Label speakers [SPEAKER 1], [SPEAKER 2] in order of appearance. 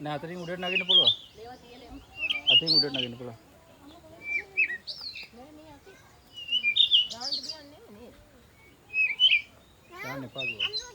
[SPEAKER 1] නෑ අතරින් උඩට නගින්න පුළුවන්. අතින් උඩට නගින්න පුළුවන්. දාන්න එපා කිව්වා.